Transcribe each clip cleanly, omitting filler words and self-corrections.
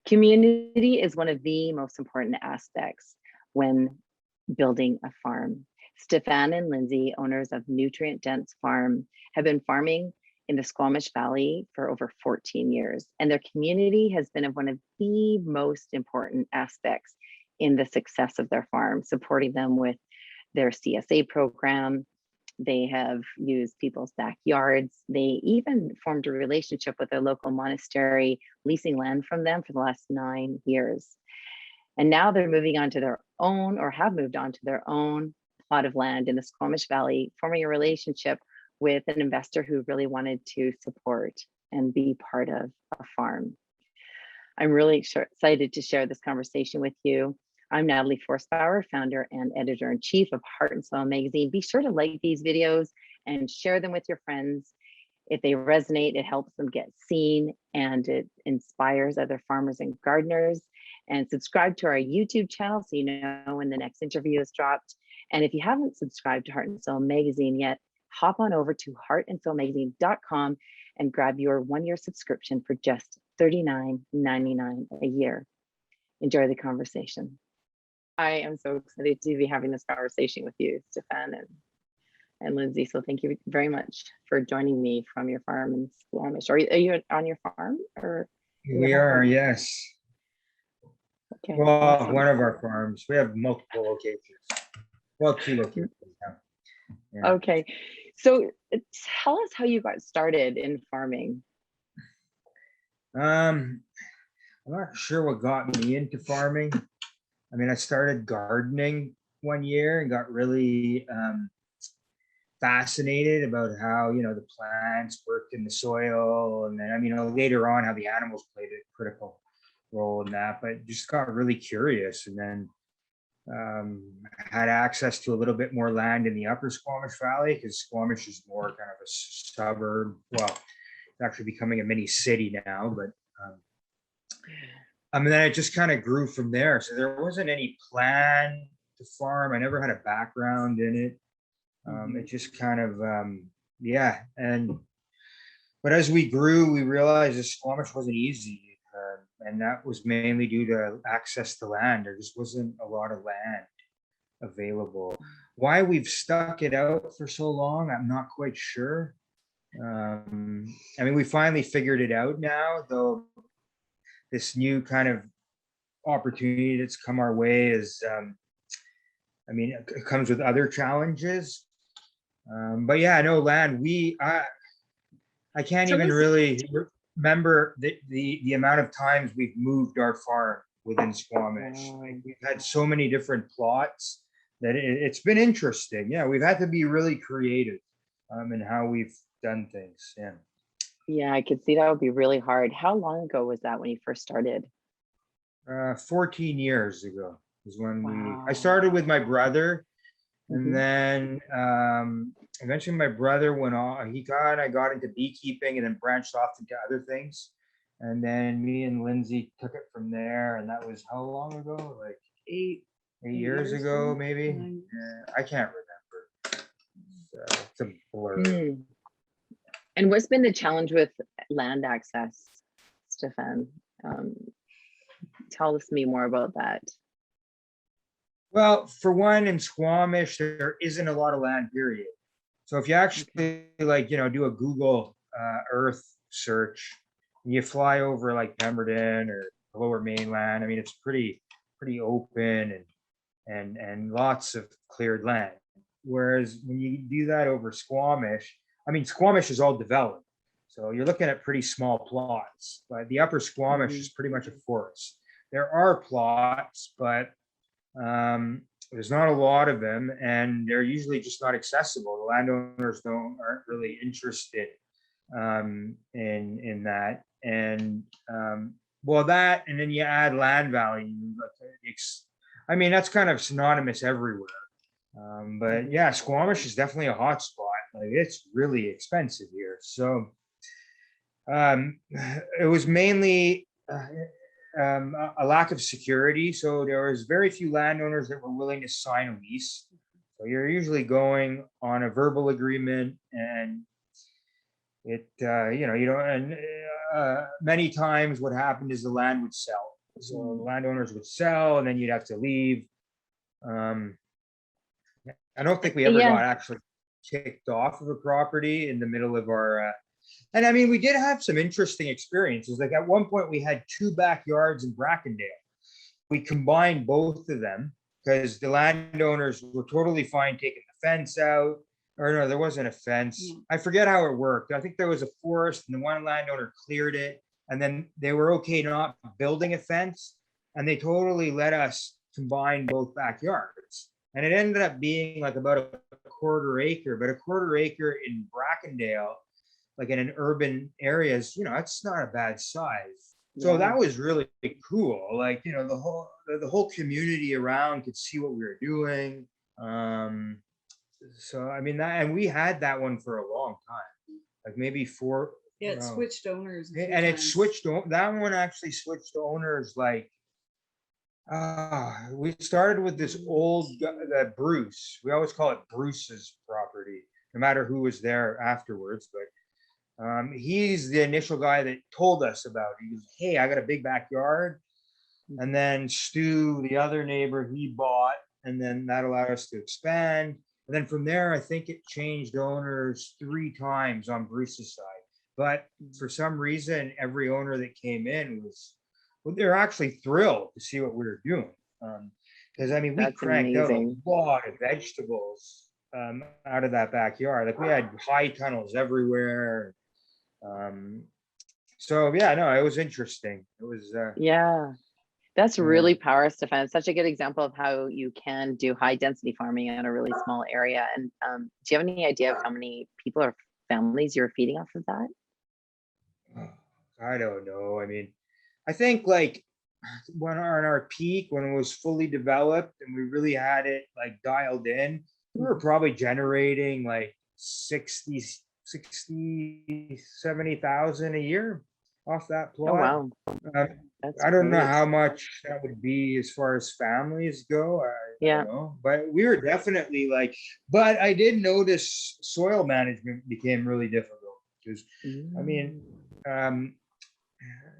Community is one of the most important aspects when building a farm. Stefan and Lindsay, owners of Nutrient Dense Farm, have been farming in the Squamish Valley for over 14 years, and their community has been one of the most important aspects in the success of their farm, supporting them with their CSA program. They have used people's backyards. They even formed a relationship with their local monastery, leasing land from them for the last 9 years. And now they're moving on to their own, or have moved on to their own plot of land in the Squamish Valley, forming a relationship with an investor who really wanted to support and be part of a farm. I'm really excited to share this conversation with you. I'm Natalie Forstbauer, founder and editor-in-chief of Heart and Soil magazine. Be sure to like these videos and share them with your friends. If they resonate, it helps them get seen and it inspires other farmers and gardeners. And subscribe to our YouTube channel so you know when the next interview is dropped. And if you haven't subscribed to Heart and Soil magazine yet, hop on over to heartandsoilmagazine.com and grab your 1-year subscription for just $39.99 a year. Enjoy the conversation. I am so excited to be having this conversation with you, Stefan and Lindsay. So thank you very much for joining me from your farm in Squamish. Are you on your farm or? We are, yes. Okay. Well, Awesome. one of our farms. We have multiple locations. Well, 2 locations now. Yeah. Okay. So tell us how you got started in farming. I'm not sure what got me into farming. I mean, I started gardening one year and got really fascinated about how, the plants worked in the soil. And then, later on, how the animals played a critical role in that, but just got really curious. And then had access to a little bit more land in the Upper Squamish Valley, because Squamish is more kind of a suburb. Well, it's actually becoming a mini city now, but then it just kind of grew from there. So there wasn't any plan to farm. I never had a background in it. It just kind of, yeah. But as we grew, we realized that Squamish wasn't easy. And that was mainly due to access to land. There just wasn't a lot of land available. Why we've stuck it out for so long, I'm not quite sure. We finally figured it out now, though this new kind of opportunity that's come our way is, it comes with other challenges. But yeah, no land. I can't even really remember the amount of times we've moved our farm within Squamish. Like, we've had so many different plots that it's been interesting. Yeah, we've had to be really creative in how we've done things. Yeah. Yeah, I could see that would be really hard. How long ago was that when you first started? 14 years ago is when I started with my brother. And then eventually my brother went on, I got into beekeeping and then branched off into other things. And then me and Lindsay took it from there. And that was how long ago? Like eight years ago, maybe. I can't remember. So it's a blur. And what's been the challenge with land access, Stefan? Tell us more about that. Well, for one, in Squamish, there isn't a lot of land, period. So if you actually do a Google Earth search, and you fly over like Pemberton or the Lower Mainland, it's pretty open and lots of cleared land. Whereas when you do that over Squamish, Squamish is all developed. So you're looking at pretty small plots, but the Upper Squamish is pretty much a forest. There are plots, but there's not a lot of them, and they're usually just not accessible. The landowners aren't really interested in that. And that, and then you add land value. That's kind of synonymous everywhere. But yeah, Squamish is definitely a hot spot. Like, it's really expensive here. So it was mainly a lack of security. So there was very few landowners that were willing to sign a lease. So you're usually going on a verbal agreement, and it, many times what happened is the land would sell. So landowners would sell, and then you'd have to leave. I don't think we ever Yeah. got actually kicked off of a property in the middle of our. And I mean, we did have some interesting experiences. Like at one point, we had 2 backyards in Brackendale. We combined both of them because the landowners were totally fine taking the fence out. Or no, there wasn't a fence. I forget how it worked. I think there was a forest, and the one landowner cleared it, and then they were okay not building a fence, and they totally let us combine both backyards. And it ended up being like about a quarter acre, but a quarter acre in Brackendale, like in an urban areas, it's not a bad size. So that was really cool. Like, the whole community around could see what we were doing. So I mean and we had that one for a long time, like maybe 4. Yeah, it switched owners. And it switched. That one actually switched owners. Like, we started with this old Bruce. We always call it Bruce's property, no matter who was there afterwards. But he's the initial guy that told us about it. He goes, "Hey, I got a big backyard." And then Stu, the other neighbor, he bought, and then that allowed us to expand. And then from there, I think it changed owners 3 times on Bruce's side. But for some reason, every owner that came in they're actually thrilled to see what we were doing. Because I mean, we cranked out a lot of vegetables out of that backyard. Like we had high tunnels everywhere. So yeah, no, it was interesting. It was That's really powerful, Stefan. It's such a good example of how you can do high density farming in a really small area. And do you have any idea of how many people or families you're feeding off of that? I don't know. I mean, I think like when on our peak, when it was fully developed and we really had it like dialed in, we were probably generating like 60, 70,000 a year off that plot. Oh, wow. I don't know how much that would be as far as families go. I don't know, but we were definitely like, but I did notice soil management became really difficult because I mean,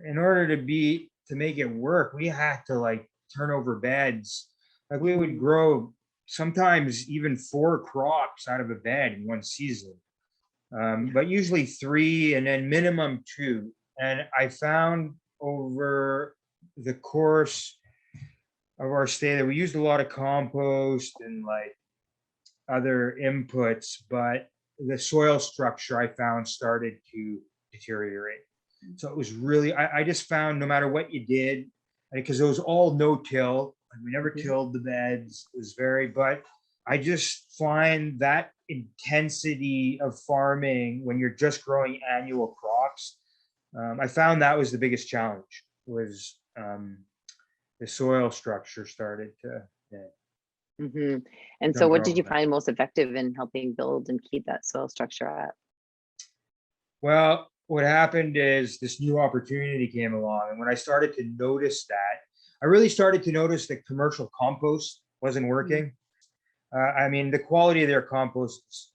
in order to make it work, we had to like turn over beds. Like we would grow sometimes even 4 crops out of a bed in one season. But usually 3 and then minimum 2. And I found over the course of our stay that we used a lot of compost and like other inputs, but the soil structure I found started to deteriorate. So it was really, I just found no matter what you did, because it was all no-till, and we never tilled the beds, it was but I just find that intensity of farming when you're just growing annual crops, I found that was the biggest challenge, was the soil structure started to. And so what did you find most effective in helping build and keep that soil structure up? Well, what happened is this new opportunity came along. And when I started to notice that, I really started to notice that commercial compost wasn't working. I mean, the quality of their compost is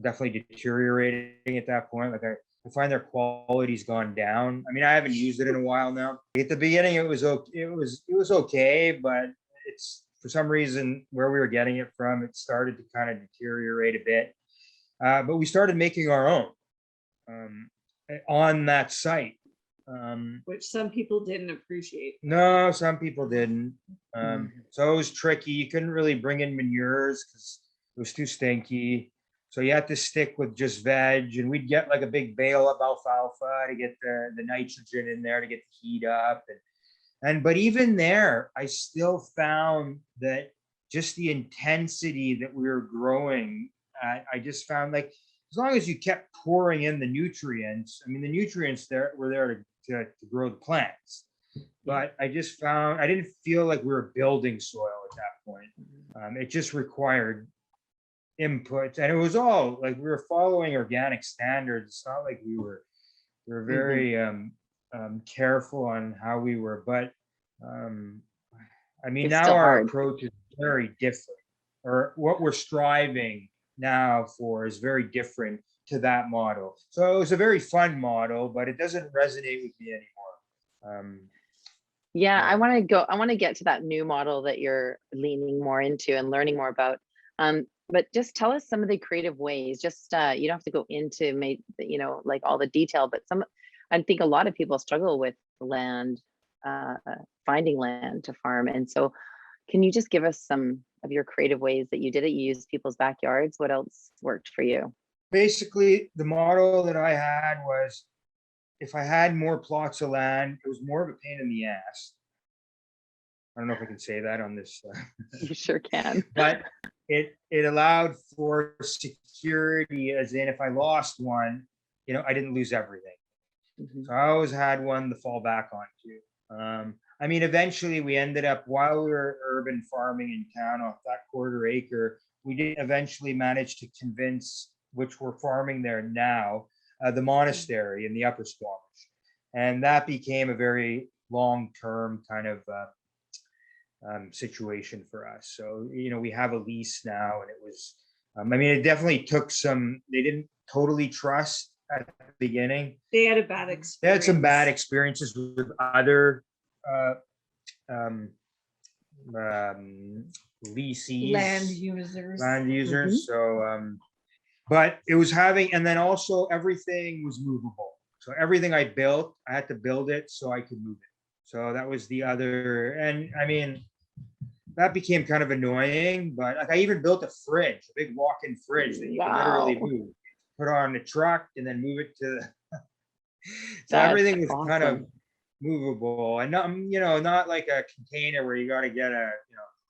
definitely deteriorating at that point. Like I find their quality's gone down. I mean, I haven't used it in a while now. At the beginning, it was okay. It was okay, but it's for some reason where we were getting it from, it started to kind of deteriorate a bit. But we started making our own on that site. Which some people didn't appreciate. No, some people didn't. So it was tricky. You couldn't really bring in manures because it was too stinky. So you had to stick with just veg, and we'd get like a big bale of alfalfa to get the nitrogen in there to get the heat up. But even there, I still found that just the intensity that we were growing at, I just found like as long as you kept pouring in the nutrients, I mean, the nutrients were there to grow the plants. But I just found I didn't feel like we were building soil at that point. It just required inputs, and it was all like we were following organic standards. It's not like we were very careful on how we were, but I mean, now our approach is very different, or what we're striving now for is very different to that model. So it was a very fun model, but it doesn't resonate with me anymore. Yeah, Yeah. I want to get to that new model that you're leaning more into and learning more about. But just tell us some of the creative ways, just you don't have to go into like all the detail, but I think a lot of people struggle with land, uh, finding land to farm. And so can you just give us some of your creative ways that you did it? You used people's backyards. What else worked for you? Basically, the model that I had was, if I had more plots of land, it was more of a pain in the ass. I don't know if I can say that on this, You sure can. but it allowed for security, as in if I lost one, I didn't lose everything. Mhm. So I always had one to fall back onto. I mean, eventually we ended up, while we were urban farming in town off that quarter acre, we did eventually manage to convince, which we're farming there now, the monastery in the Upper Squamish. And that became a very long-term kind of situation for us. So, we have a lease now, and it was, I mean, it definitely took they didn't totally trust at the beginning. They had a bad experience. They had some bad experiences with other leases, Land users. So, but it was and then also everything was movable. So everything I built, I had to build it so I could move it. So that was the other, and I mean, that became kind of annoying, but like I even built a fridge, a big walk-in fridge that you could literally Wow. move, put on the truck and then move it to so That's everything was kind of awesome. movable, and not like a container where you got to get a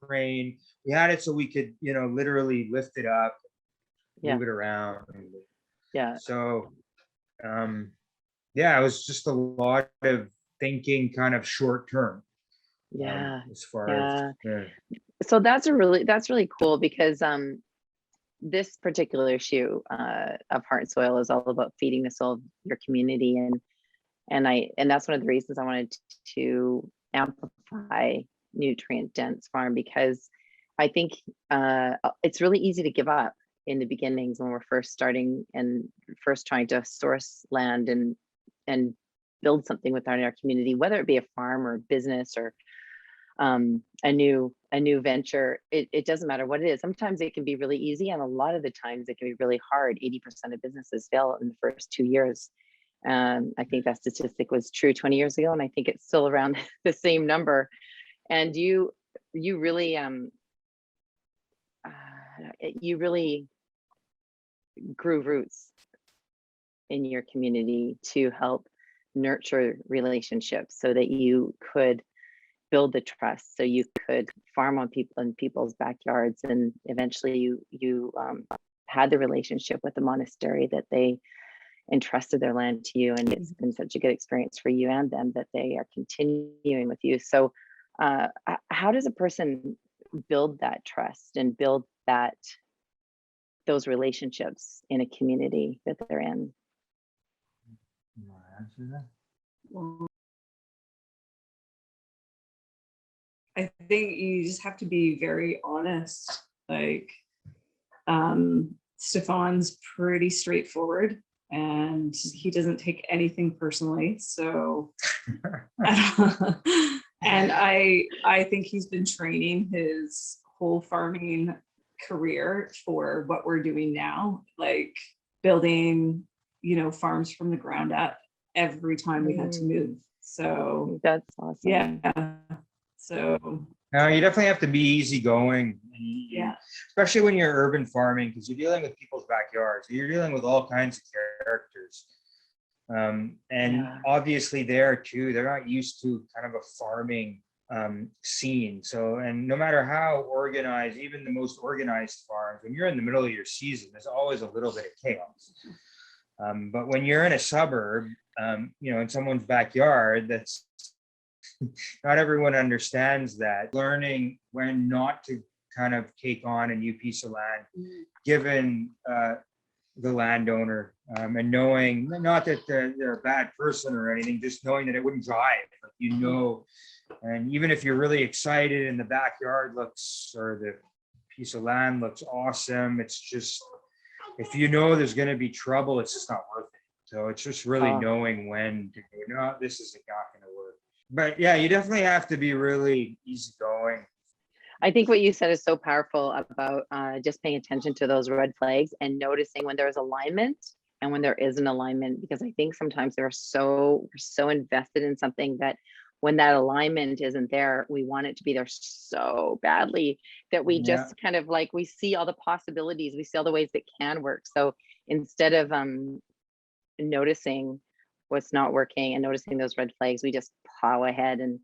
crane. We had it so we could literally lift it up, Yeah, move it around. yeah, So yeah, it was just a lot of thinking kind of short term, yeah, as far as yeah. So that's really cool because this particular issue of heart and soil is all about feeding the soul of your community, and that's one of the reasons I wanted to amplify nutrient dense farm, because I think it's really easy to give up in the beginnings when we're first starting and first trying to source land and build something within our community, whether it be a farm or a business or a new venture. It doesn't matter what it is. Sometimes it can be really easy, and a lot of the times it can be really hard. 80% of businesses fail in the first 2 years. I think that statistic was true 20 years ago, and I think it's still around the same number. And you really you really grew roots in your community to help nurture relationships so that you could build the trust, so you could farm on people's backyards, and eventually you had the relationship with the monastery that they entrusted their land to you, and it's been such a good experience for you and them that they are continuing with you. So how does a person build that trust and build those relationships in a community that they're in? You wanna answer that? Well, I think you just have to be very honest. Like, Stefan's pretty straightforward and he doesn't take anything personally. So, and I think he's been training his whole farming career for what we're doing now, like building, farms from the ground up every time we had to move. So That's awesome. yeah. So No, you definitely have to be easygoing, yeah, especially when you're urban farming, because you're dealing with people's backyards. You're dealing with all kinds of characters. And Yeah. obviously there too, they're not used to kind of a farming scene. So, and no matter how organized, even the most organized farms, when you're in the middle of your season, there's always a little bit of chaos. But when you're in a suburb, in someone's backyard, that's not everyone understands that. Learning when not to kind of take on a new piece of land, given the landowner, and knowing, not that they're a bad person or anything, just knowing that it wouldn't drive, and even if you're really excited and the backyard looks, or the piece of land looks awesome, it's just, if there's going to be trouble, it's just not worth it. So it's just really knowing when to go, no, this is not going to work. But yeah, you definitely have to be really easygoing. I think what you said is so powerful about just paying attention to those red flags and noticing when there's alignment and when there isn't alignment, because I think sometimes we're so invested in something that when that alignment isn't there, we want it to be there so badly that we Yeah. just kind of like, we see all the possibilities, we see all the ways that can work. So instead of noticing what's not working and noticing those red flags, we just plow ahead, and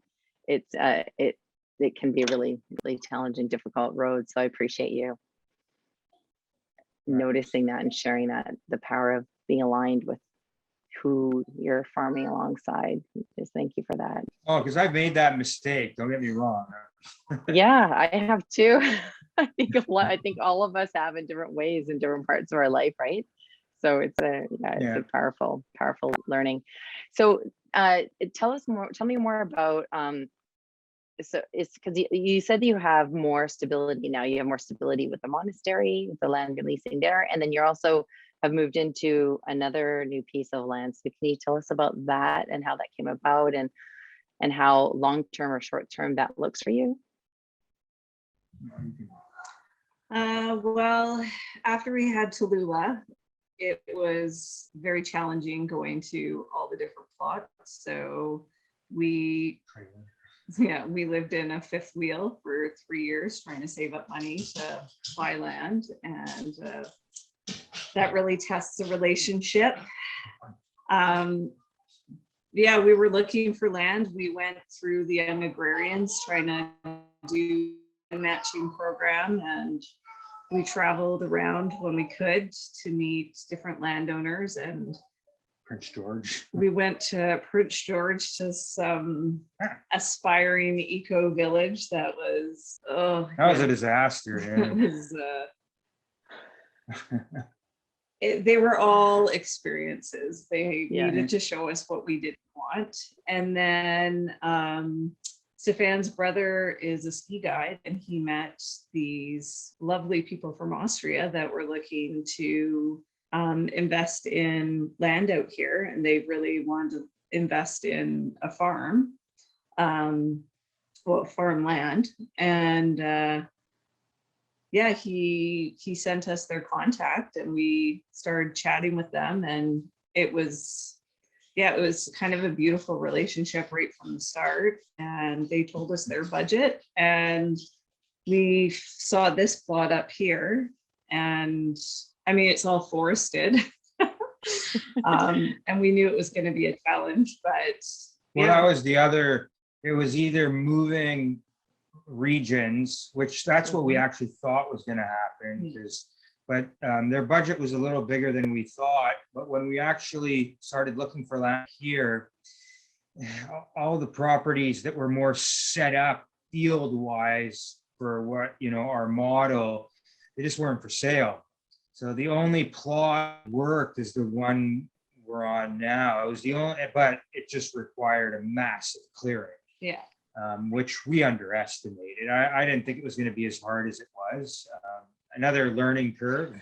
it's it can be a really challenging, difficult road. So I appreciate you noticing that and sharing that, the power of being aligned with who you're farming alongside. Just thank you for that. Oh, because I've made that mistake. Don't get me wrong. Yeah, I have too. I think all of us have in different ways in different parts of our life, right? So it's a powerful learning. So tell me more about so it's because you said you have more stability now. You have more stability with the monastery, with the land you're leasing there, and then you're also have moved into another new piece of land. So can you tell us about that and how that came about, and how long-term or short-term that looks for you? Well, after we had Tallulah, it was very challenging going to all the different plots. So we lived in a fifth wheel for 3 years trying to save up money to buy land, and that really tests the relationship. We were looking for land. We went through the Young Agrarians trying to do a matching program, and we traveled around when we could to meet different landowners. And Prince George. we went to Prince George to some aspiring eco village that was a disaster. They were all experiences. They needed to show us what we didn't want. And then Stefan's brother is a ski guide, and he met these lovely people from Austria that were looking to invest in land out here, and they really wanted to invest in a farm, farmland. And he sent us their contact, and we started chatting with them, and it was kind of a beautiful relationship right from the start. And they told us their budget, and we saw this plot up here, and I mean, it's all forested. And we knew it was going to be a challenge, but that was the other. It was either moving regions, which that's what we actually thought was going to happen, but their budget was a little bigger than we thought. But when we actually started looking for land here, all the properties that were more set up field wise for what our model, they just weren't for sale. So the only plot worked is the one we're on now. It was the only, but it just required a massive clearing. Yeah. Which we underestimated. I didn't think it was going to be as hard as it was. Another learning curve.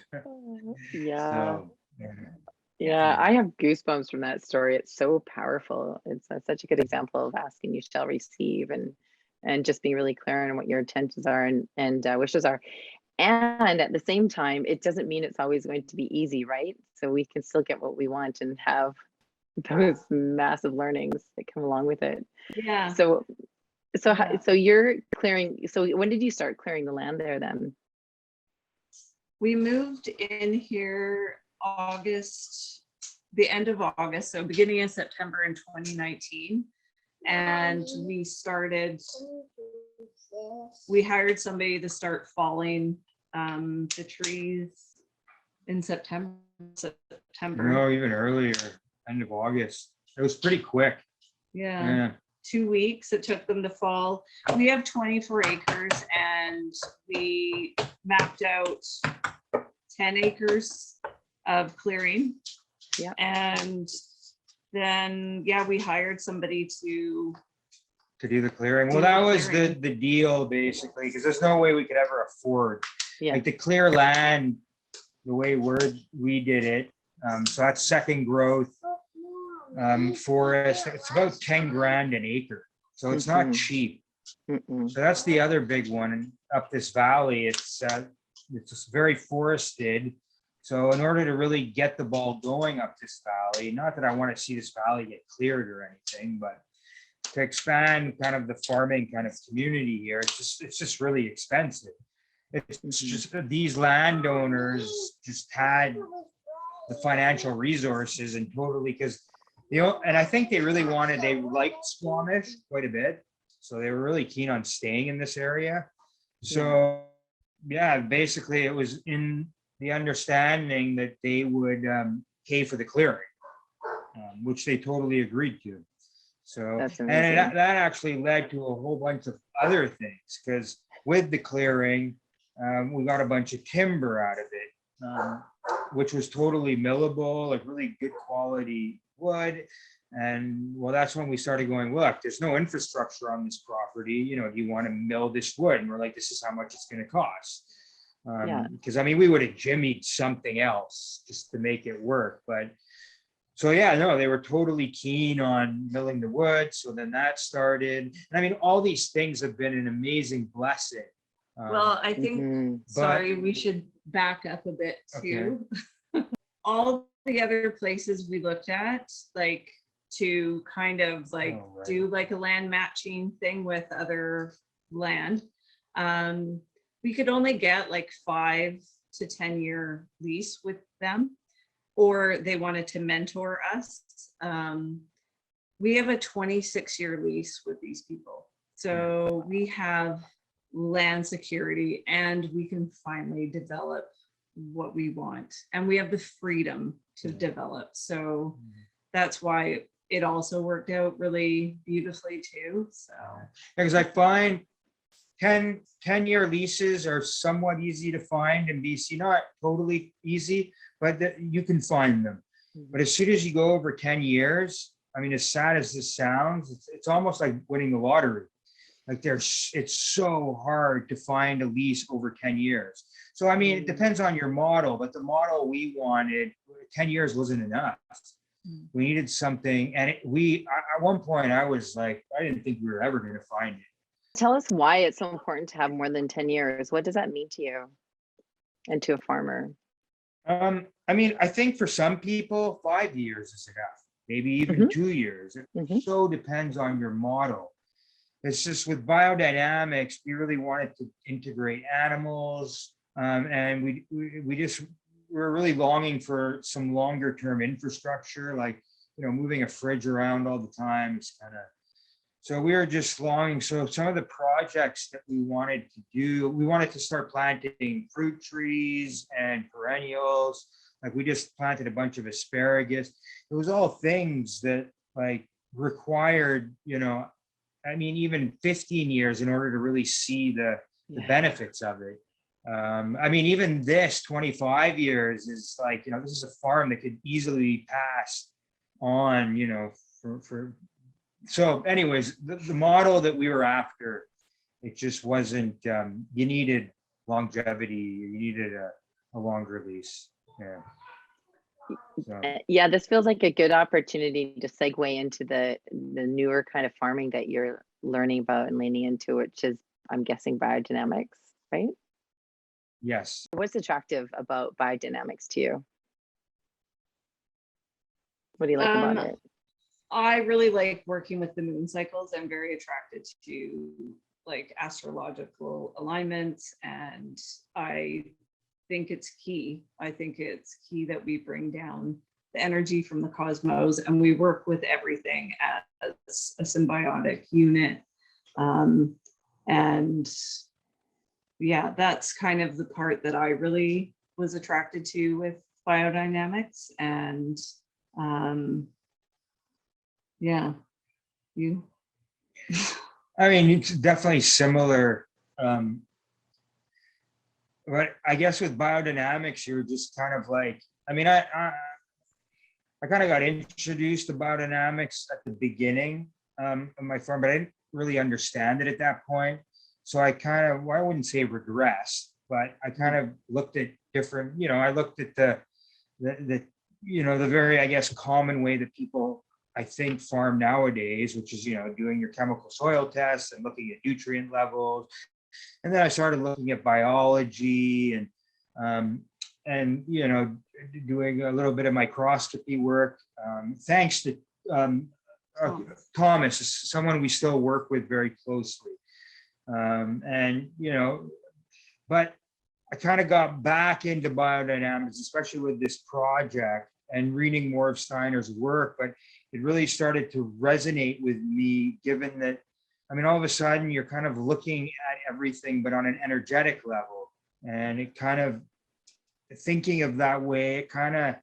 Yeah. I have goosebumps from that story. It's so powerful. It's such a good example of asking, you shall receive, and just being really clear on what your intentions are and wishes are. And at the same time, it doesn't mean it's always going to be easy, right? So we can still get what we want and have those massive learnings that come along with it. Yeah. So you're clearing. So when did you start clearing the land there then? We moved in here the end of August, so beginning of September in 2019. And we hired somebody to start falling the trees in September. No, even earlier, end of August. It was pretty quick. Yeah. 2 weeks it took them to fall. We have 24 acres, and we mapped out 10 acres of clearing. Yeah. And then we hired somebody to do the clearing. Well, that was the deal basically, because there's no way we could ever afford like to clear land the way we did it. So that's second growth forest. It's about 10 grand an acre. So it's not Mhm. cheap. Mm-mm. So that's the other big one. And up this valley, it's just very forested. So in order to really get the ball going up this valley, not that I want to see this valley get cleared or anything, but to expand kind of the farming kind of community here, it's just really expensive. It's just that these landowners just had the financial resources and totally, because and I think they liked Squamish quite a bit. So they were really keen on staying in this area. So yeah, basically it was in the understanding that they would pay for the clearing, which they totally agreed to. So, That's and amazing. that actually led to a whole bunch of other things, because with the clearing, we got a bunch of timber out of it, which was totally millable, like really good quality wood. And well, that's when we started going, look, there's no infrastructure on this property. You know, do you want to mill this wood? And we're like, this is how much it's going to cost. Yeah. Because I mean, we would have jimmied something else just to make it work. But so yeah, no, they were totally keen on milling the wood. So then that started. And I mean, all these things have been an amazing blessing. Well, I think, Mhm. sorry, we should back up a bit too. All the other places we looked at, like to kind of like Oh, right. do like a land matching thing with other land, we could only get like 5 to 10 year lease with them, or they wanted to mentor us. We have a 26-year lease with these people. So we have land security and we can finally develop what we want. And we have the freedom to develop. So that's why it also worked out really beautifully too. So because I find 10-year leases are somewhat easy to find in BC, not totally easy, but you can find them. But as soon as you go over 10 years, I mean, as sad as this sounds, it's almost like winning the lottery. Like it's so hard to find a lease over 10 years. So, I mean, it depends on your model, but the model we wanted, 10 years wasn't enough. We needed something. And at one point I was like, I didn't think we were ever going to find it. Tell us why it's so important to have more than 10 years. What does that mean to you and to a farmer? I mean, I think for some people, 5 years is enough, maybe even 2 years. It so depends on your model. It's just with biodynamics, we really wanted to integrate animals, and we're really longing for some longer term infrastructure, like, you know, moving a fridge around all the time. It's kind of, so we were just longing. So some of the projects that we wanted to do, we wanted to start planting fruit trees and perennials. Like we just planted a bunch of asparagus. It was all things that like required, you know, I mean, even 15 years in order to really see the benefits of it. I mean, even this 25 years is like, you know, this is a farm that could easily be passed on, you know, so anyways, the model that we were after, it just wasn't, you needed longevity, you needed a longer lease. Yeah. So. Yeah, this feels like a good opportunity to segue into the newer kind of farming that you're learning about and leaning into, which is, I'm guessing, biodynamics, right? Yes. What's attractive about biodynamics to you? What do you like about it? I really like working with the moon cycles. I'm very attracted to like astrological alignments, and I think it's key. I think it's key that we bring down the energy from the cosmos and we work with everything as a symbiotic unit. And yeah, that's kind of the part that I really was attracted to with biodynamics. And yeah, you. I mean, it's definitely similar. But I guess with biodynamics, you're just kind of like, I mean, I kind of got introduced to biodynamics at the beginning of my farm, but I didn't really understand it at that point. So I kind of, well, I wouldn't say regressed, but I kind of looked at different, you know, I looked at the you know, the very, I guess, common way that people I think, farm nowadays, which is, doing your chemical soil tests and looking at nutrient levels. And then I started looking at biology and doing a little bit of microscopy work, thanks to Thomas, is someone we still work with very closely. But I kind of got back into biodynamics, especially with this project and reading more of Steiner's work, but it really started to resonate with me, given that, all of a sudden you're kind of looking at everything, but on an energetic level. And it kind of, thinking of that way, it kind of,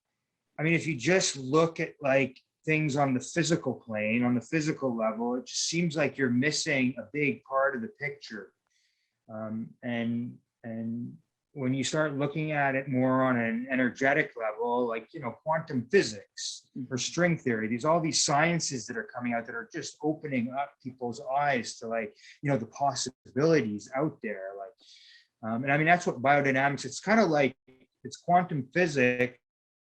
if you just look at like things on the physical plane, on the physical level, it just seems like you're missing a big part of the picture. And when you start looking at it more on an energetic level, like, quantum physics or string theory, all these sciences that are coming out that are just opening up people's eyes to, like, the possibilities out there. Like, that's what biodynamics, it's kind of like, it's quantum physics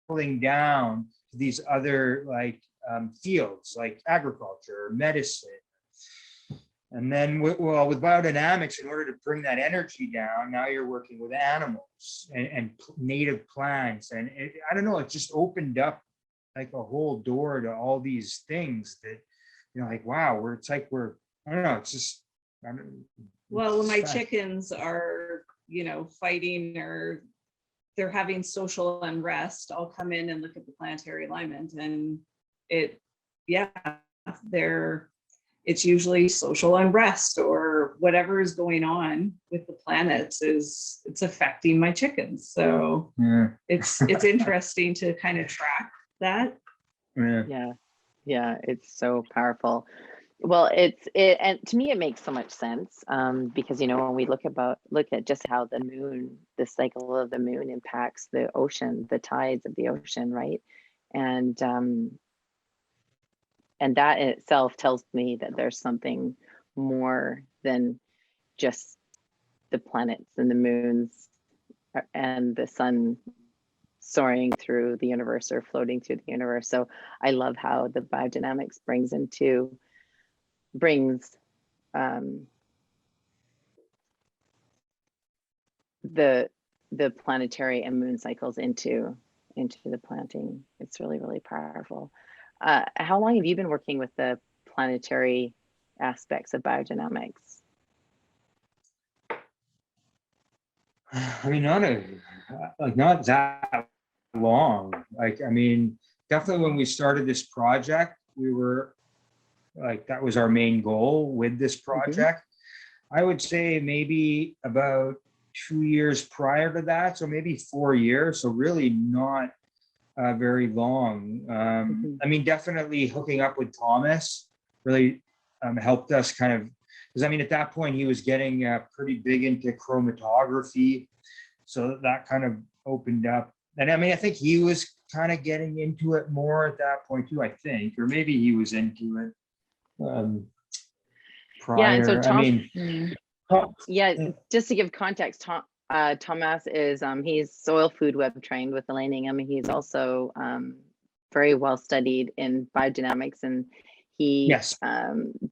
pulling down to these other fields like agriculture, medicine. And then with biodynamics, in order to bring that energy down, now you're working with animals and native plants. And I don't know, it just opened up like a whole door to all these things that, wow, I don't know, it's just. Well, when my chickens are, fighting, or they're having social unrest, I'll come in and look at the planetary alignment, and it's usually social unrest or whatever is going on with the planets it's affecting my chickens. So it's interesting to kind of track that. Yeah, it's so powerful. Well, and to me it makes so much sense, because when we look at just how the cycle of the moon impacts the ocean, the tides of the ocean, right? And that in itself tells me that there's something more than just the planets and the moons and the sun soaring through the universe or floating through the universe. So I love how the biodynamics brings the planetary and moon cycles into the planting. It's really, really powerful. How long have you been working with the planetary aspects of biodynamics? Not that long. Definitely when we started this project, we were that was our main goal with this project. I would say maybe about 2 years prior to that, so maybe 4 years. So really not very long. Definitely hooking up with Thomas really helped us kind of, because at that point he was getting pretty big into chromatography, so that kind of opened up. And I think he was kind of getting into it more at that point too, I think, or maybe he was into it prior. Yeah, and so just to give context, Thomas is he's soil food web trained with Elaine. He's also very well studied in biodynamics, and he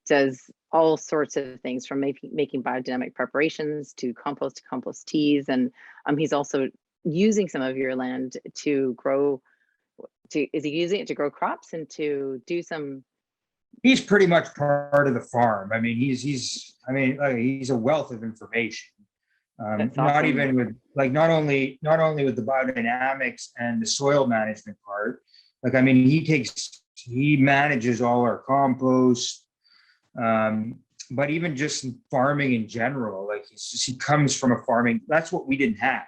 does all sorts of things from making biodynamic preparations to compost teas, and he's also using some of your land to grow. Is he using it to grow crops and to do some? He's pretty much part of the farm. He's a wealth of information. Not even with not only with the biodynamics and the soil management part. He manages all our compost, but even just farming in general. He comes from a farming. That's what we didn't have.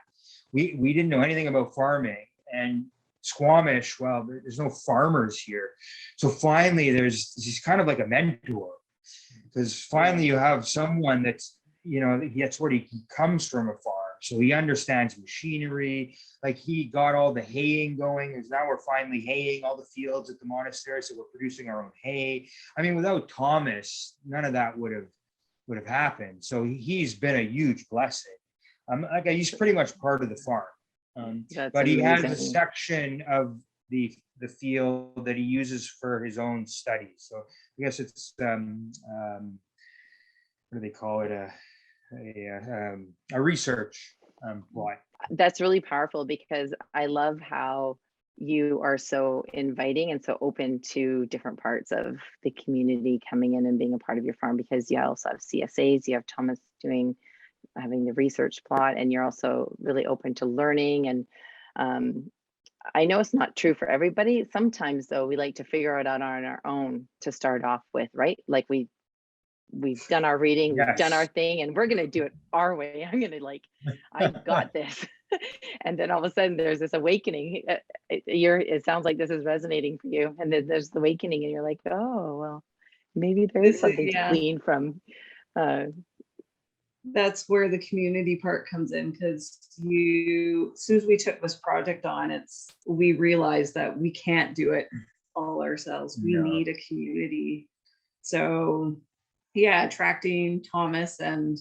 We didn't know anything about farming, and Squamish, well, there's no farmers here. So finally he's kind of like a mentor, because finally you have someone that's, that's what he comes from, a farm. So he understands machinery. He got all the haying going, because now we're finally haying all the fields at the monastery. So we're producing our own hay. Without Thomas, none of that would have happened. So he's been a huge blessing. He's pretty much part of the farm. But he has a section of the field that he uses for his own studies. So I guess it's what do they call it, a research plot. That's really powerful, because I love how you are so inviting and so open to different parts of the community coming in and being a part of your farm, because you also have CSAs, you have Thomas having the research plot, and you're also really open to learning. And I know it's not true for everybody. Sometimes though, we like to figure it out on our own to start off with, right? Like we've done our reading, we've done our thing, and we're gonna do it our way. I'm gonna I've got this. And then all of a sudden there's this awakening. It sounds like this is resonating for you. And then there's the awakening and you're like, oh, well, maybe there is something to glean from. That's where the community part comes in, because as soon as we took this project on, we realized that we can't do it all ourselves. We need a community. So yeah, attracting Thomas, and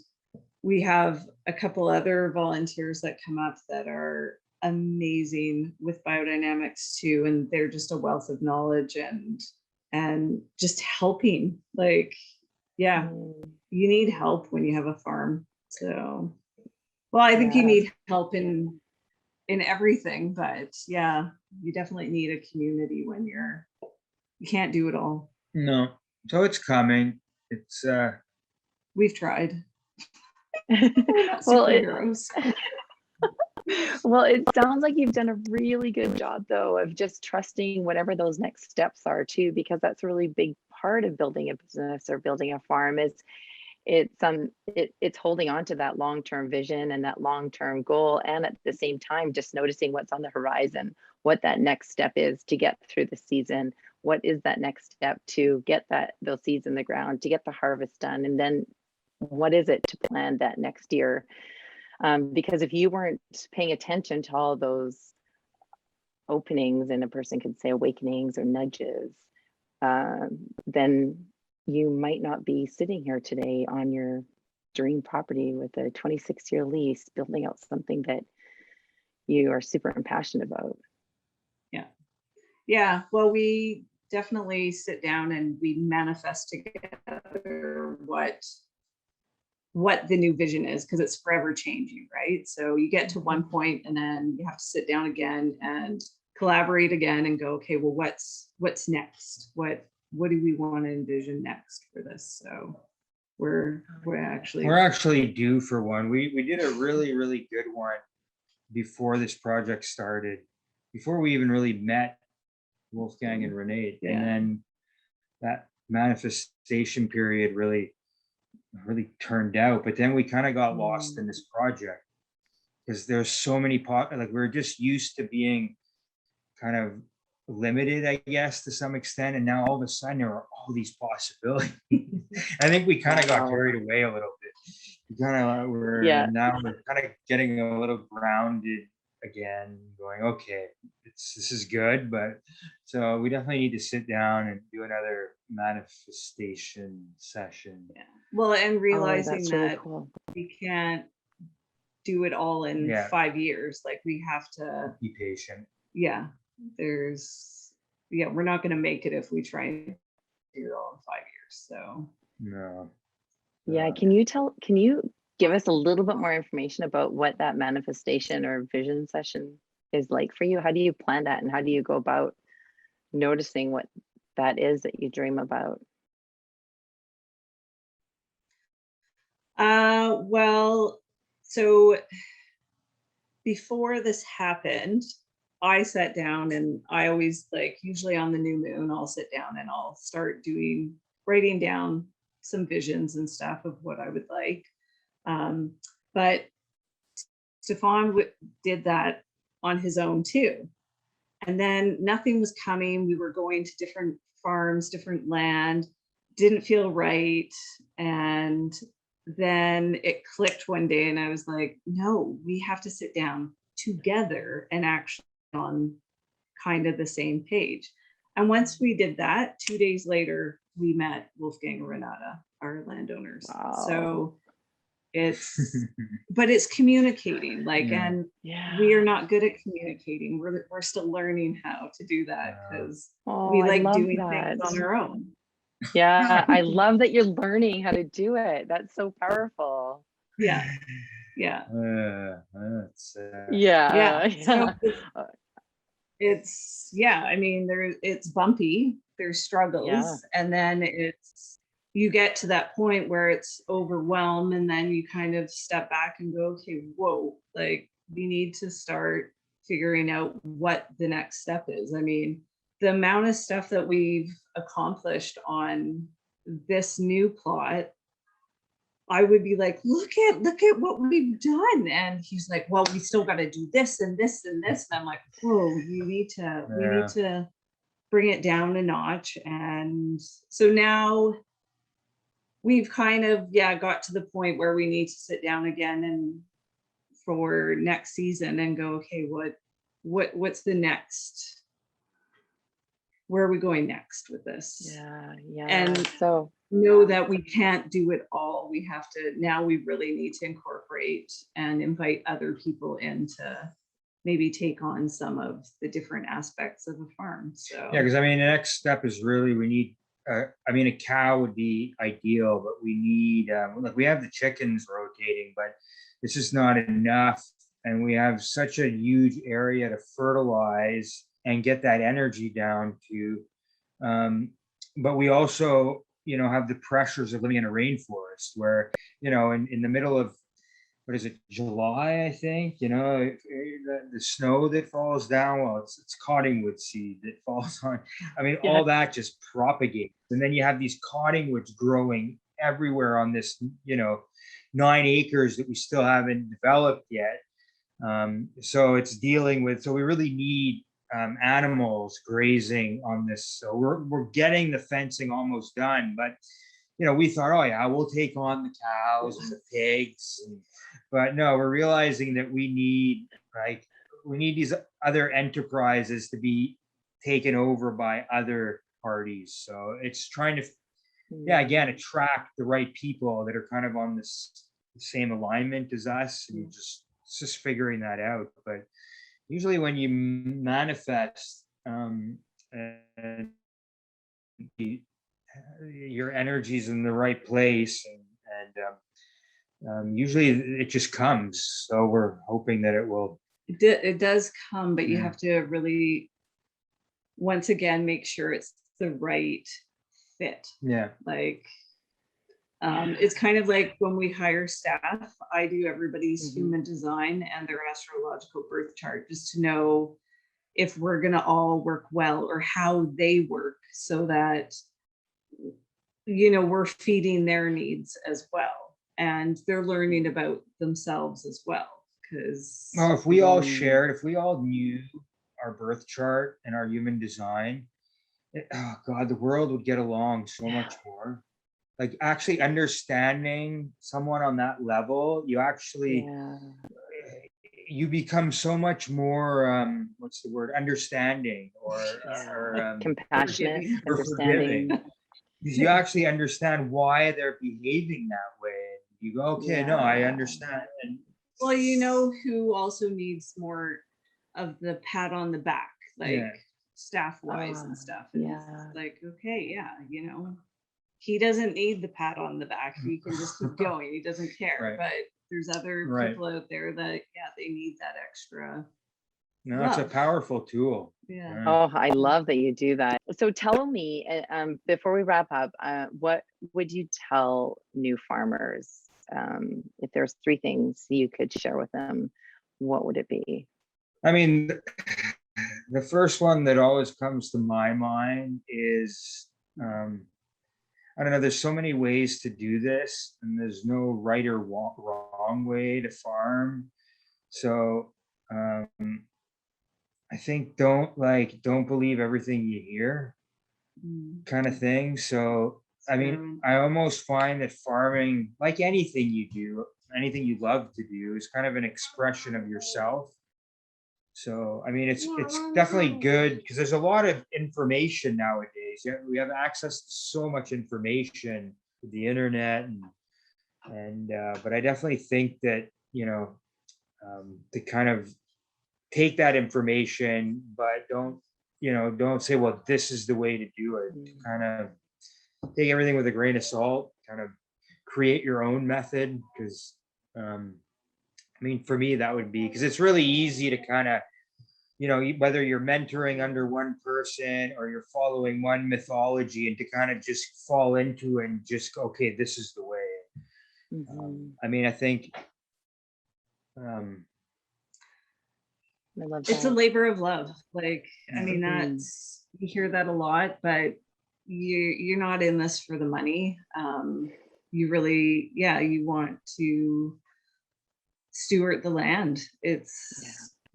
we have a couple other volunteers that come up that are amazing with biodynamics too, and they're just a wealth of knowledge and just helping. Like, yeah, you need help when you have a farm. So, well, I think you need help in everything, but yeah, you definitely need a community when you can't do it all. No, so it's coming. It's we've tried. Well, well, it sounds like you've done a really good job though of just trusting whatever those next steps are too, because that's a really big part of building a business or building a farm. It's holding on to that long-term vision and that long-term goal, and at the same time just noticing what's on the horizon, what that next step is to get through the season. What is that next step to get those seeds in the ground, to get the harvest done, and then what is it to plan that next year? Because if you weren't paying attention to all those openings, and a person could say awakenings or nudges, then you might not be sitting here today on your dream property with a 26-year lease, building out something that you are super passionate about. Yeah. Well, we definitely sit down and we manifest together what the new vision is, because it's forever changing, right? So you get to one point and then you have to sit down again and collaborate again and go, okay, well, what's next? What do we want to envision next for this? So we're actually due for one. We did a really, really good one before this project started, before we even really met Wolfgang and Renee. And then that manifestation period really turned out, but then we kind of got lost in this project because there's so many like we're just used to being kind of limited, I guess, to some extent, and now all of a sudden there are all these possibilities. I think we kind of got carried away a little bit. Now we're kind of getting a little grounded again, going, okay, this is good, but so we definitely need to sit down and do another manifestation session. Well, and realizing that really cool. we can't do it all in 5 years. Like, we have to be patient. We're not going to make it if we try and do it all in 5 years. So no. Can you give us a little bit more information about what that manifestation or vision session is like for you? How do you plan that, and how do you go about noticing what that is that you dream about? Well, so before this happened, I sat down, and I always, like, usually on the new moon, I'll sit down and I'll start writing down some visions and stuff of what I would like. But Stefan did that on his own too. And then nothing was coming. We were going to different farms, different land, didn't feel right. And then it clicked one day and I was like, no, we have to sit down together and actually on kind of the same page. And once we did that, 2 days later, we met Wolfgang and Renata, our landowners. Wow. So but it's communicating, like, Yeah. and Yeah. we are not good at communicating. We're still learning how to do that because Oh, we I like love doing that. things on our own. Yeah, I love that you're learning how to do it. That's so powerful. Yeah. Yeah. That's Yeah. So Yeah. it's, yeah, I mean, it's bumpy, there's struggles, Yeah. and then you get to that point where it's overwhelmed, and then you kind of step back and go, okay, whoa, like we need to start figuring out what the next step is. I mean, the amount of stuff that we've accomplished on this new plot, I would be like, look at what we've done. And he's like, well, we still got to do this and this and this. And I'm like, whoa, we need to bring it down a notch. And so now we've kind of, got to the point where we need to sit down again and for next season and go, okay, what's the next? Where are we going next with this? Yeah. Yeah. And so know that we can't do it all. We have to, now we really need to incorporate and invite other people in to maybe take on some of the different aspects of a farm. So yeah, because I mean, the next step is really we need. I mean, a cow would be ideal, but we need. Like we have the chickens rotating, but it's just not enough, and we have such a huge area to fertilize and get that energy down to. But we also, have the pressures of living in a rainforest where, in the middle of, what is it, July, I think, the snow that falls down, well, it's cottonwood seed that falls on. I mean, Yeah. all that just propagates. And then you have these cottonwoods growing everywhere on this, 9 acres that we still haven't developed yet. So it's dealing with, so we really need animals grazing on this. So we're getting the fencing almost done, but we thought, oh yeah, we'll take on the cows and the pigs, but no, we're realizing that we need these other enterprises to be taken over by other parties. So it's trying to, again, attract the right people that are kind of on this same alignment as us, and it's just figuring that out. But usually when you manifest your energies in the right place, and usually it just comes. So we're hoping that it will. it does come, but you Yeah. have to really, once again, make sure it's the right fit. Yeah. Like, it's kind of like when we hire staff, I do everybody's Mhm. human design and their astrological birth chart just to know if we're going to all work well or how they work, so that, we're feeding their needs as well. And they're learning about themselves as well. Because Well, if we all knew our birth chart and our human design, oh God, the world would get along so much more. Like actually understanding someone on that level, you become so much more, what's the word, understanding or compassionate, forgiving. or understanding. forgiving. Because you actually understand why they're behaving that way. You go, okay, no, I Yeah. understand. And Well, who also needs more of the pat on the back, like staff wise and stuff. And it's like, okay, he doesn't need the pat on the back. He can just keep going. He doesn't care. Right. But there's other people out there that, they need that extra. no, it's a love. powerful tool. Yeah. Oh, I love that you do that. So tell me, before we wrap up, what would you tell new farmers? If there's 3 things you could share with them, what would it be? I mean, the first one that always comes to my mind is, I don't know, there's so many ways to do this, and there's no right or wrong way to farm. So I think don't believe everything you hear, kind of thing. So I mean, I almost find that farming, like anything you do, anything you love to do, is kind of an expression of yourself. So I mean, it's definitely good because there's a lot of information nowadays. Yeah, we have access to so much information with the internet, and And but I definitely think that, to kind of take that information, but don't say, well, this is the way to do it. To kind of take everything with a grain of salt, kind of create your own method. Because I mean, for me, that would be, because it's really easy to kind of, whether you're mentoring under one person or you're following one mythology, and to kind of just fall into and just go, okay, this is the way. I mean, I think I love It's a that. labor of love. Like, I mean, Mhm. that's, you hear that a lot, but you're not in this for the money. You really, yeah, you want to steward the land.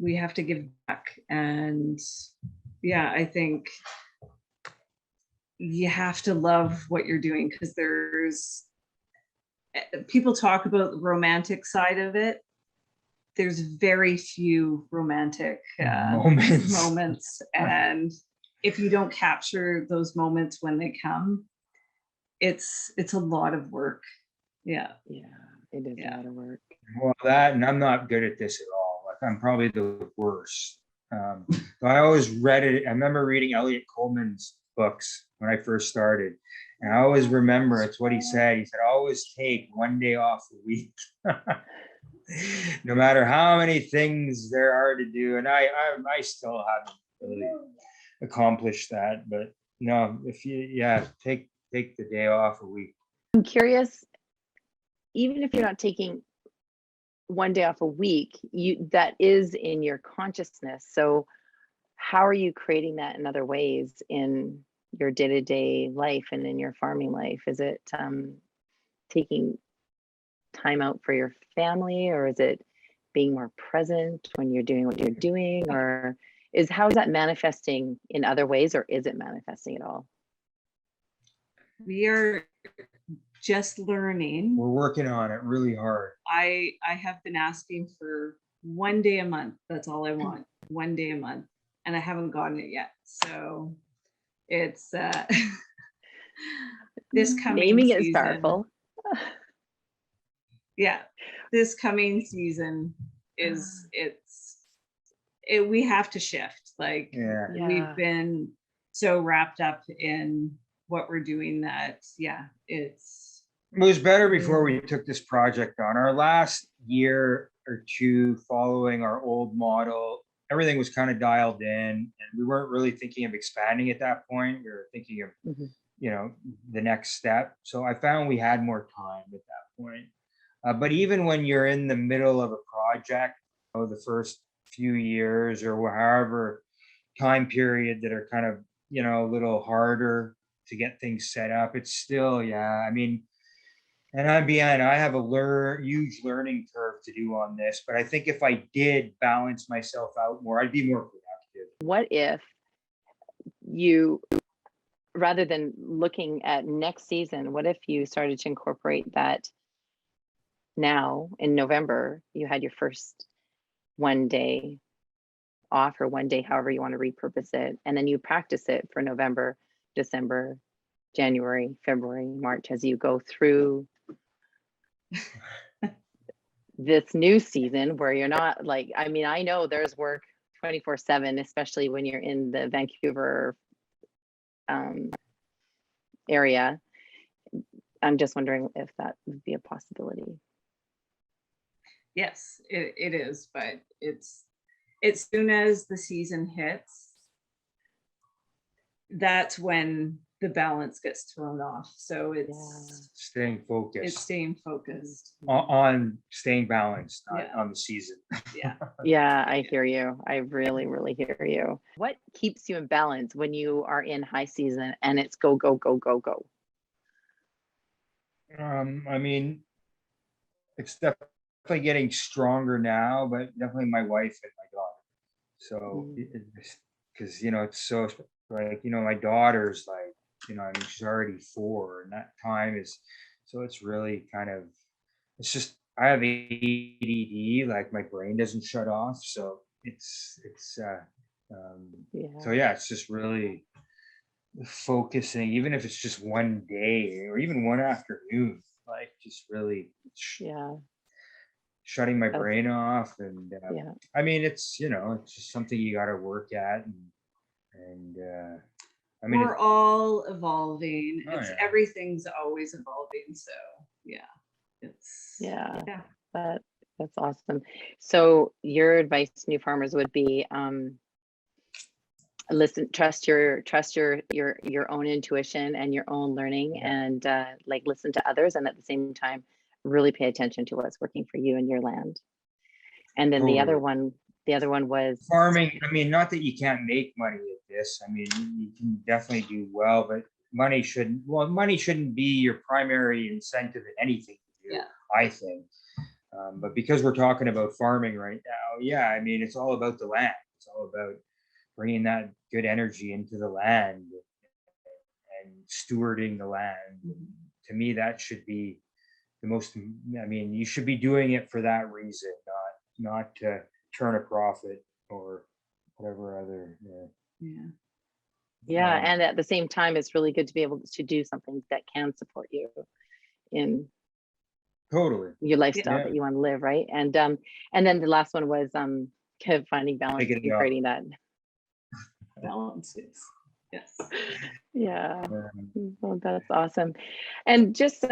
We have to give back. And yeah, I think you have to love what you're doing, because people talk about the romantic side of it. There's very few romantic moments. And if you don't capture those moments when they come, it's a lot of work. Yeah. Yeah, it is a lot of work. Well, that, and I'm not good at this at all. Like, I'm probably the worst. But I always read it. I remember reading Elliot Coleman's books when I first started. And I always remember, it's what he said. He said, always take one day off a week. No matter how many things there are to do. And I still haven't really accomplished that. But no, if you, take the day off a week. I'm curious, even if you're not taking one day off a week, that is in your consciousness. So how are you creating that in other ways in your day-to-day life and in your farming life? Is it taking time out for your family, or is it being more present when you're doing what you're doing, or how is that manifesting in other ways, or is it manifesting at all? We are just learning. We're working on it really hard. I have been asking for one day a month. That's all I want. One day a month. And I haven't gotten it yet. So it's this coming naming it season. Starful. Yeah. This coming season we have to shift. Like, we've been so wrapped up in what we're doing that it was better before we took this project on. Our last year or two following our old model, everything was kind of dialed in, and we weren't really thinking of expanding at that point. We were thinking of the next step. So I found we had more time at that point. But even when you're in the middle of a project, the first few years or however time period that are kind of a little harder to get things set up, it's still I mean, and I have a huge learning curve to do on this, but I think if I did balance myself out more, I'd be more productive. What if you, rather than looking at next season, what if you started to incorporate that now in November, you had your first one day off, or one day, however you want to repurpose it, and then you practice it for November, December, January, February, March, as you go through this new season where you're not like, I mean, I know there's work 24/7, especially when you're in the Vancouver area. I'm just wondering if that would be a possibility. Yes, it is, but it's as soon as the season hits, that's when the balance gets thrown off. So it's staying focused. It's staying focused on staying balanced on the season. Yeah, I hear you. I really, really hear you. What keeps you in balance when you are in high season and it's go, go, go, go, go? I mean, it's definitely getting stronger now, but definitely my wife and my daughter. So, because it's so like my daughter's like I mean, she's already 4, and that time is so it's really kind of it's just I have ADD, like my brain doesn't shut off, so it's so it's just really focusing, even if it's just one day or even one afternoon, like just really Yeah. shutting my That's- brain off. And Yeah. I mean, it's, you know, it's just something you got to work at. And I mean, We're all evolving. Oh, It's yeah. everything's always evolving. So yeah, it's Yeah. That's awesome. So your advice to new farmers would be trust your own intuition and your own learning, Yeah. and like listen to others, and at the same time really pay attention to what's working for you and your land. And then the other Totally. one was Farming. I mean, not that you can't make money at this. I mean, you can definitely do well, but money shouldn't be your primary incentive in anything you do, Yeah. I think. But because we're talking about farming right now, yeah, I mean, it's all about the land. It's all about bringing that good energy into the land and stewarding the land. To me, that should be the most, I mean, you should be doing it for that reason, not to turn a profit or whatever other. Yeah. and at the same time it's really good to be able to do something that can support you in Totally. your lifestyle Yeah. that you want to live, right? And then the last one was kind of finding balance Figuring and out. creating that Balances. Yes. yeah. Um, Well, that's awesome. And just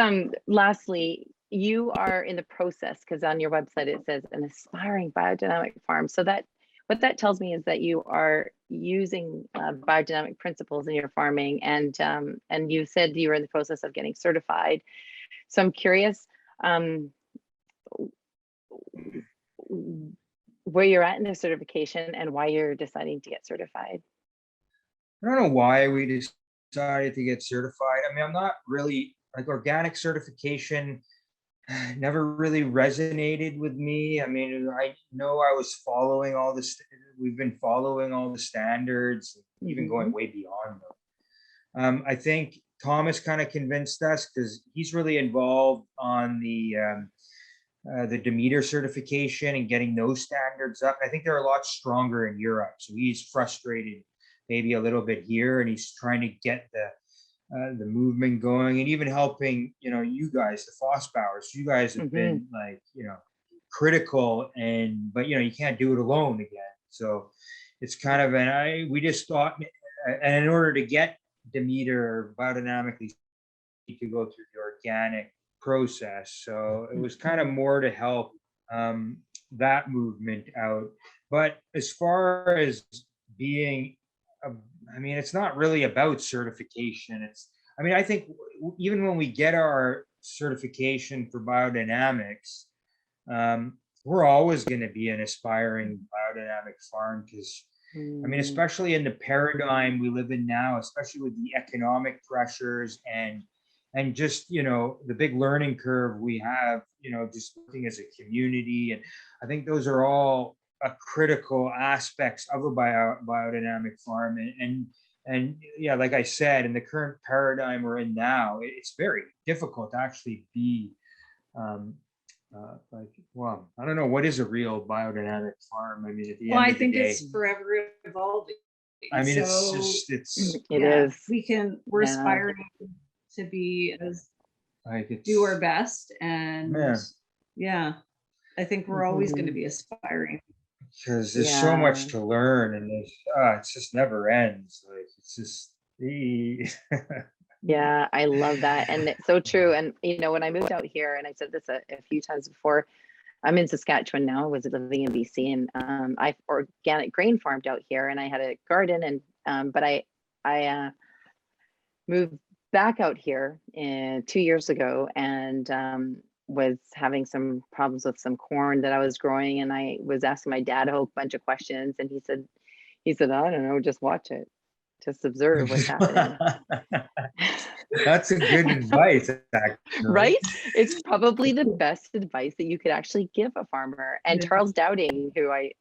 lastly, you are in the process, because on your website it says an aspiring biodynamic farm. So that what that tells me is that you are using biodynamic principles in your farming, and you said you were in the process of getting certified. So I'm curious where you're at in the certification and why you're deciding to get certified. I don't know why we decided to get certified. I mean, I'm not really like organic certification never really resonated with me. I mean, I know I was following all this, we've been following all the standards, even going way beyond them. I think Thomas kind of convinced us because he's really involved on the Demeter certification and getting those standards up. I think they're a lot stronger in Europe. So he's frustrated maybe a little bit here, and he's trying to get the movement going, and even helping, you guys, the Forstbauers. You guys have been like, critical, but you can't do it alone again. So it's kind of we just thought, and in order to get Demeter biodynamically, you need to go through the organic process. So it was kind of more to help that movement out. But as far as being I mean, it's not really about certification. I think even when we get our certification for biodynamics, we're always going to be an aspiring biodynamic farm because, I mean, especially in the paradigm we live in now, especially with the economic pressures and just, the big learning curve we have, just working as a community. And I think those are all critical aspects of a biodynamic farm. And yeah, like I said, in the current paradigm we're in now, it's very difficult to actually be well, I don't know, what is a real biodynamic farm? I mean, at the end of the day, it's forever evolving. I mean, So, It is. We're Yeah. aspiring to be as like do our best, and Yeah. I think we're always going to be aspiring. because there's so much to learn, and it just never ends. Like it's just Yeah, I love that. And it's so true. And when I moved out here, and I said this a few times before, I'm in Saskatchewan now. I was living in BC, and I organic grain farmed out here, and I had a garden, and but I moved back out here 2 years ago, and was having some problems with some corn that I was growing, and I was asking my dad a whole bunch of questions, and he said, I don't know, just watch it, just observe what's happening. That's a good advice, actually. Right? It's probably the best advice that you could actually give a farmer. And Charles Dowding, who I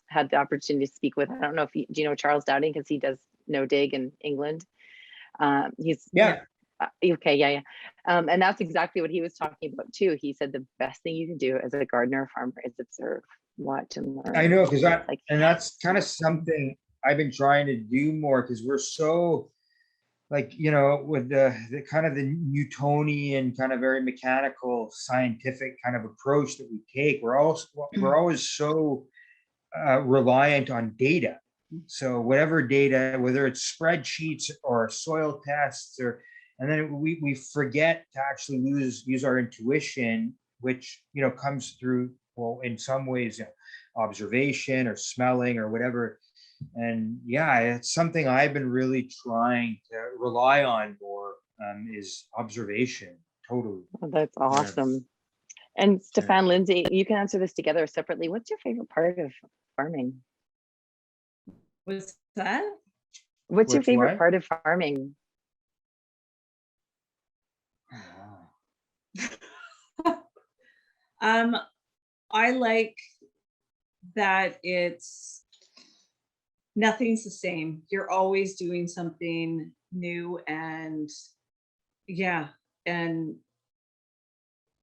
had the opportunity to speak with, I don't know if do you know Charles Dowding, because he does no dig in England. He's okay, yeah. And that's exactly what he was talking about too. He said the best thing you can do as a gardener or farmer is observe, watch, and learn. I know, because and that's kind of something I've been trying to do more, because we're so like, you know, with the kind of the Newtonian kind of very mechanical scientific kind of approach that we take, we're always so reliant on data. So whatever data, whether it's spreadsheets or soil tests, or and then we forget to actually use our intuition, which, you know, comes through, well, in some ways, you know, observation or smelling or whatever. And yeah, it's something I've been really trying to rely on more, is observation. Totally. Oh, that's Yeah. awesome. And Yeah. Stefan, Lindsay, you can answer this together or separately. What's your favorite part of farming? What's that? What's your What's favorite what? part of farming? I like that nothing's the same. You're always doing something new, and yeah, and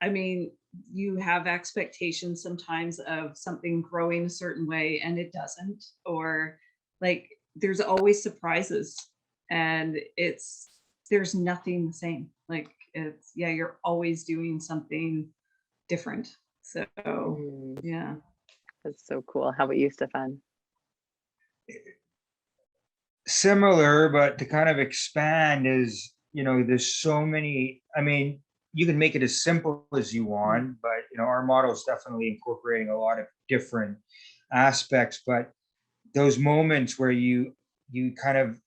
I mean, you have expectations sometimes of something growing a certain way and it doesn't, or like there's always surprises, and there's nothing the same. Like yeah, you're always doing something different. So yeah. That's so cool. How about you, Stefan? Similar, but to kind of expand is, you know, there's so many, I mean, you can make it as simple as you want, but, you know, our model is definitely incorporating a lot of different aspects. But those moments where you kind of,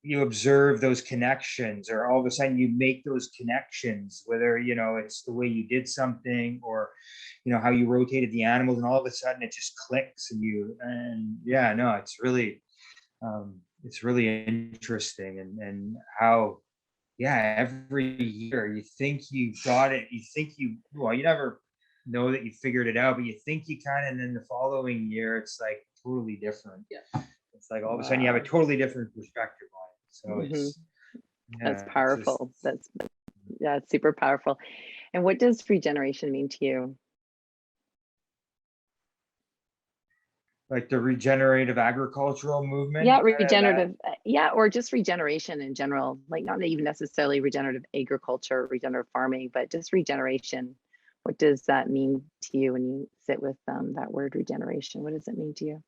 you observe those connections, or all of a sudden you make those connections, whether, you know, it's the way you did something, or, you know, how you rotated the animals, and all of a sudden it just clicks, and yeah, no, it's really interesting. And how, yeah, every year you think you got it, well, you never know that you figured it out, but you think you kind of, and then the following year it's like totally different. Yeah. It's like all of a sudden you have a totally different perspective on it. So it's, That's yeah, powerful. Yeah, it's super powerful. And what does regeneration mean to you? like the regenerative agricultural movement. Yeah, kind of that- regenerative. Yeah, or just regeneration in general. Like not even necessarily regenerative agriculture, regenerative farming, but just regeneration. What does that mean to you when you sit with that word regeneration? What does it mean to you?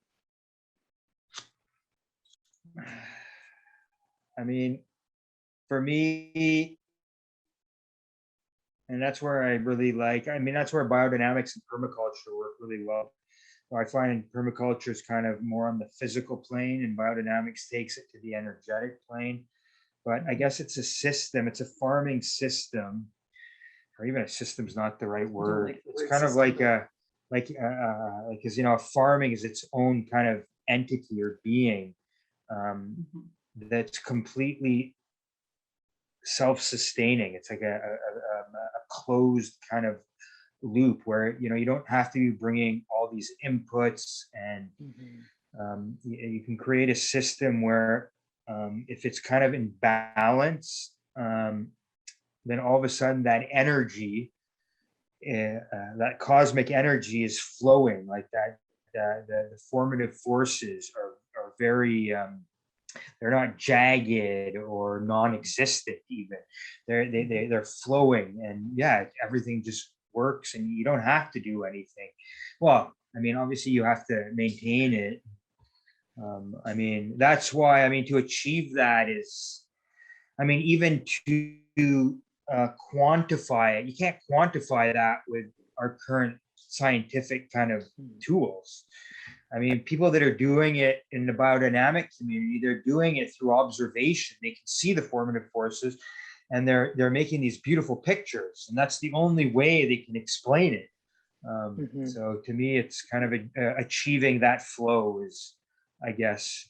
I mean, for me, and that's where I really like, I mean, that's where biodynamics and permaculture work really well. I find permaculture is kind of more on the physical plane, and biodynamics takes it to the energetic plane. But I guess it's a system, it's a farming system, or even a system's not the right word. like the It's word kind of system, like because, you know, farming is its own kind of entity or being, that's completely self-sustaining. It's like a closed kind of loop where, you know, you don't have to be bringing all these inputs, and you can create a system where, if it's kind of in balance, then all of a sudden that energy, that cosmic energy is flowing like that. The formative forces are very, they're not jagged or non-existent even. They're flowing, and yeah, everything just works, and you don't have to do anything. Well, I mean, obviously you have to maintain it. I mean, that's why, I mean, to achieve that is, I mean, even to quantify it, you can't quantify that with our current scientific kind of tools. I mean, people that are doing it in the biodynamic community, they're doing it through observation. They can see the formative forces, and they're making these beautiful pictures, and that's the only way they can explain it. So to me, it's kind of achieving that flow is, I guess,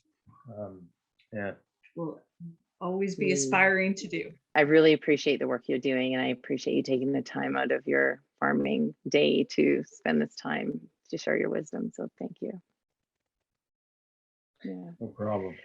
yeah. Will always be aspiring to do. I really appreciate the work you're doing, and I appreciate you taking the time out of your farming day to spend this time to share your wisdom. So thank you. Yeah. No problem.